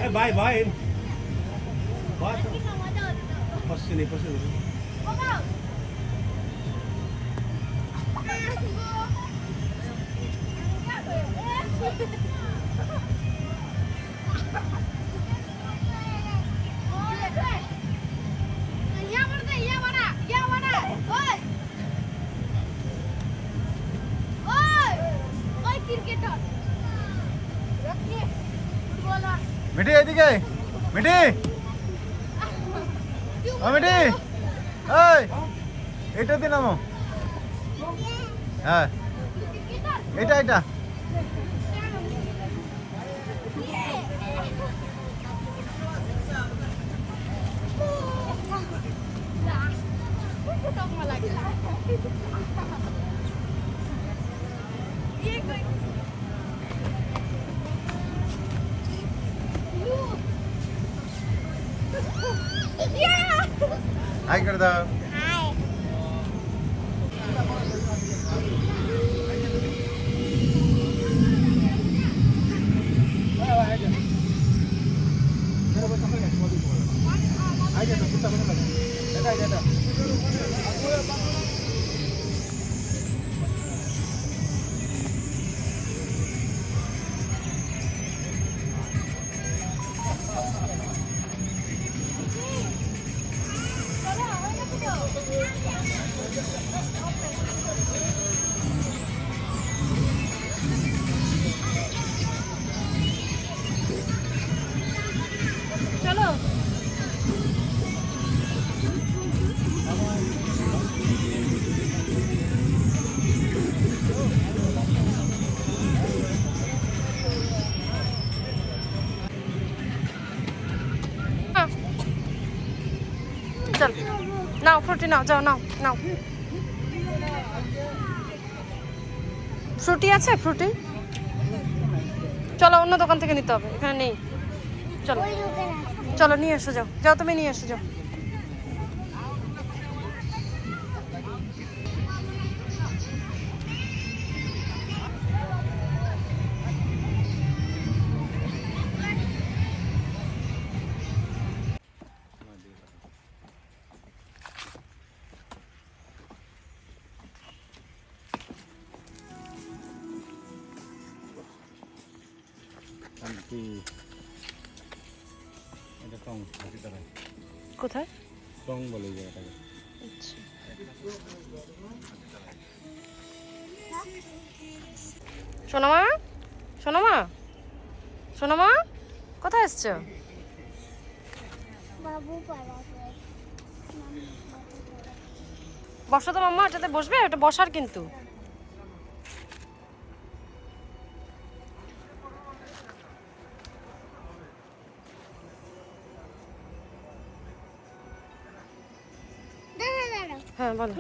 Bye bye. Bye. Pas sini, pas sini. Mithi এদিকে মিঠি ও মিঠি এই এটা দিন নামো হ্যাঁ এটা এটা हाय कर दो हाय चल नाओ फ्रूटी नाओ जाओ नाओ नाओ फ्रूटी আছে फ्रूटी চলো অন্য দোকান থেকে নিতে হবে এখানে নেই চলো চলো নিয়ে এসো যাও যাও তুমি নিয়ে এসো যাও কোথায় টং বলে জায়গাটাকে আচ্ছা সোনামা সোনামা সোনামা কোথায় এসছো বাবু পাড়াতে বসো তো মাম্মা এটাতে বসবে এটা বসার কিন্তু হ্যাঁ বলো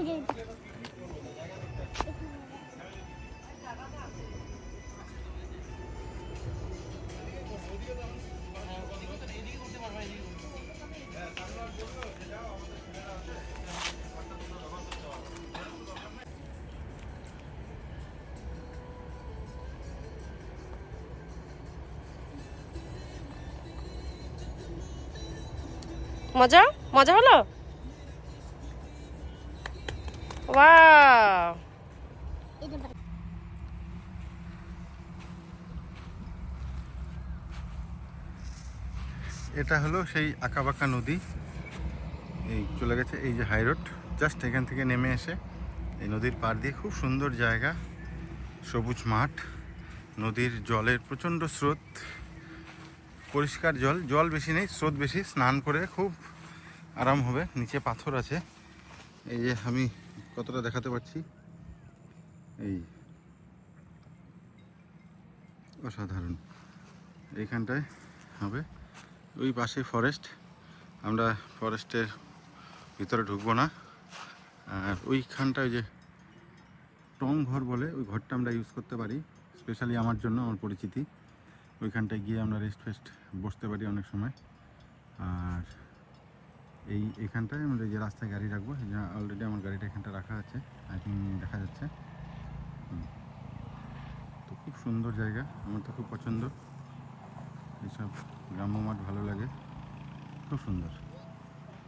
মজা মজা হলো ওয়াও এটা হলো সেই আঁকাবাঁকা নদী এই চলে গেছে এই যে হাই রোড জাস্ট এখান থেকে নেমে এসে এই নদীর পাড় দিয়ে খুব সুন্দর জায়গা সবুজ মাঠ নদীর জলের প্রচণ্ড স্রোত, পরিষ্কার জল, জল বেশি নেই, স্রোত বেশি। স্নান করে খুব আরাম হবে। নিচে পাথর আছে, এই যে আমি কতটা দেখাতে পারছি, এই অসাধারণ। এইখানটায় হবে, ওই পাশে ফরেস্ট, আমরা ফরেস্টের ভিতরে ঢুকবো না। আর ওইখানটায় যে টং ঘর বলে, ওই ঘরটা আমরা ইউজ করতে পারি স্পেশালি আমার জন্য, আমার পরিচিতি। ওইখানটায় গিয়ে আমরা রেস্ট ফেস্ট বসতে পারি অনেক সময়। আর এইখানটায় আমরা যে রাস্তায় গাড়ি রাখবো, অলরেডি আমার গাড়িটা এখানটা রাখা আছে, আই থিঙ্ক দেখা যাচ্ছে। তো খুব সুন্দর জায়গা, আমার তো খুব পছন্দ এইসব গ্রাম্য মাঠ, ভালো লাগে, খুব সুন্দর।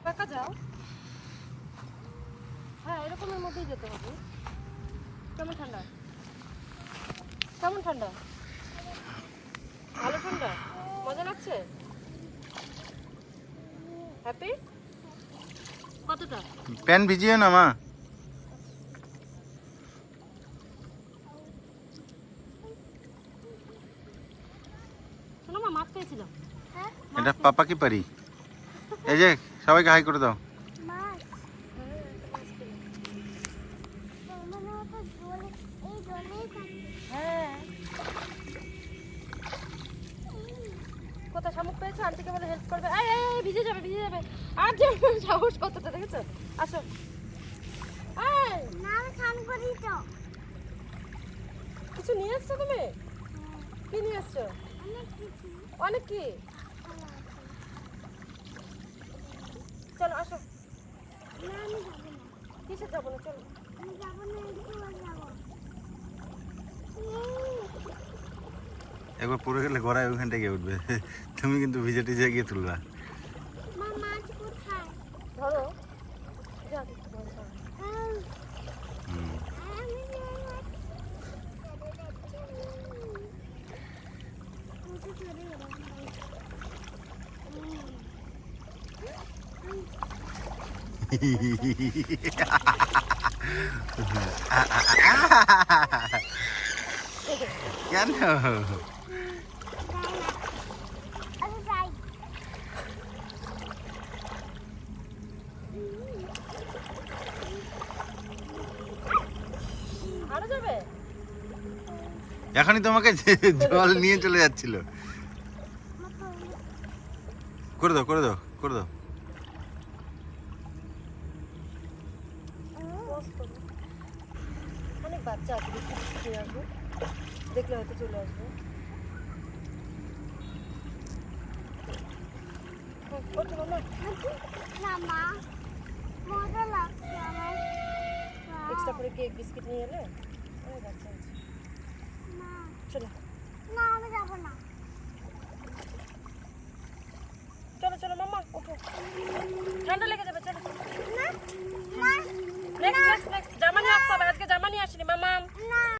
কাকা যাও, হ্যাঁ এরকমের মধ্যেই যেতে হবে। কেমন ঠান্ডা, কেমন ঠান্ডা? ভালো ঠান্ডা, মজা লাগছে? হ্যাপি? কতটা? প্যান ভিজিয়ে না মা। শোনো মা, মাছ পেয়েছিলাম। এটা পাপা কি পারি, এই যে সবাইকে হাই করে দাও। হ্যাঁ, কোথায় শামুক পেয়েছো? আন্টিকে বলে হেল্প করবে। এই এই এই, ভিজে যাবে, ভিজে যাবে। আর যে সাহস কতটা দেখেছো? আসো। এই না আমি স্নান করি তো। কিছু নিয়ে এসছো তুমি? কি নিয়ে এসছো? অনেক কিছু অনেক কি? ভালো আছে। চলো আসো। না আমি যাবো না, কিসে যাবো না? চলো। আমি যাবো না, একটু আর যাবো। একবার পড়ে গেলে গড়ায় ওইখানটায় গিয়ে উঠবে, তুমি কিন্তু ভিজে টিজে গিয়ে তুলবা। মা মাছ কোথায়? ধরো। যা দেখতে পারো, ধরো। আমি যে মাছ কোথায় চলে গেল? কেন? আমি যাই। আরো যাবে? এখনই তোমাকে জল নিয়ে চলে যাচ্ছিল। করে দাও, করে দাও, করে দাও। অনেক বাচ্চা আছে, দেখতে আসবো, দেখলে হয়তো চলে আসবে। ওঠো মামা। না মা, মজা লাগছে আমার। এক্সট্রা করে কেক বিস্কিট নিয়ে এলে, অনেক বাচ্চা আছে। মা, চলো না আমি যাবো না। চলো চলো মামা, ওঠো, ঠান্ডা লেগে